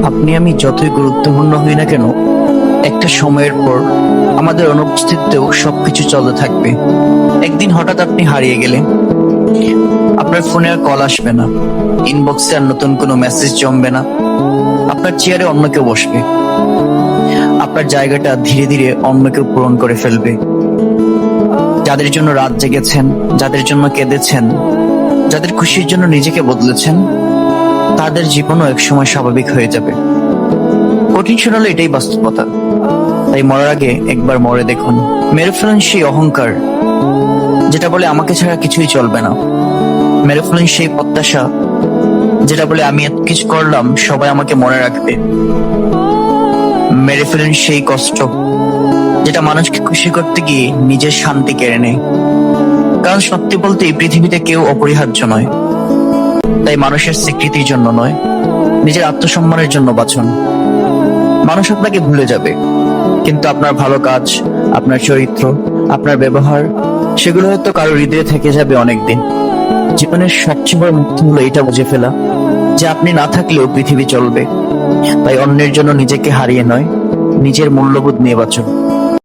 আপনি আমি যতই গুরুত্বপূর্ণ হই না কেন, একটা সময়ের পর আমাদের অনুপস্থিতিতেও সবকিছু চলতে থাকবে। একদিন হঠাৎ আপনি হারিয়ে গেলে আপনার ফোনে আর কল আসবে না, ইনবক্সে আর নতুন কোনো মেসেজ জমবে না, আপনার চেয়ারে অন্য কেউ বসবে, আপনার জায়গাটা ধীরে ধীরে অন্য কেউ পূরণ করে ফেলবে। যাদের জন্য রাত জেগেছেন, যাদের জন্য কেঁদেছেন, যাদের খুশির জন্য নিজেকে বদলেছেন, তাদের জীবনও একসময় স্বাভাবিক হয়ে যাবে। কঠিন শোনালে এটাই বাস্তবতা, তাই মরার আগে একবার মরে দেখুন। মেরে ফেলুন সেই অহংকার যেটা বলে আমাকে ছাড়া কিছুই চলবে না। মেরে ফেলুন সেই প্রত্যাশা যেটা বলে আমি এত কিছু করলাম সবাই আমাকে মনে রাখবে। মেরে ফেলুন সেই কষ্ট যেটা মানুষকে খুশি করতে গিয়ে নিজের শান্তি কেড়ে নেয়। কারণ সত্যি বলতে এই পৃথিবীতে কেউ অপরিহার্য নয়, তাই মানুষের স্বীকৃতির জন্য নয়, নিজের আত্মসম্মানের জন্য বাঁচুন। মানুষ আপনাকে ভুলে যাবে, কিন্তু আপনার ভালো কাজ, আপনার চরিত্র, আপনার ব্যবহার, সেগুলো হয়তো কারো হৃদয়ে থেকে যাবে অনেকদিন। জীবনের সবচেয়ে বড় মুক্তি হলো এটা বুঝে ফেলা যে আপনি না থাকলেও পৃথিবী চলবে। তাই অন্যের জন্য নিজেকে হারিয়ে নয়, নিজের মূল্যবোধ নিয়ে বাঁচুন।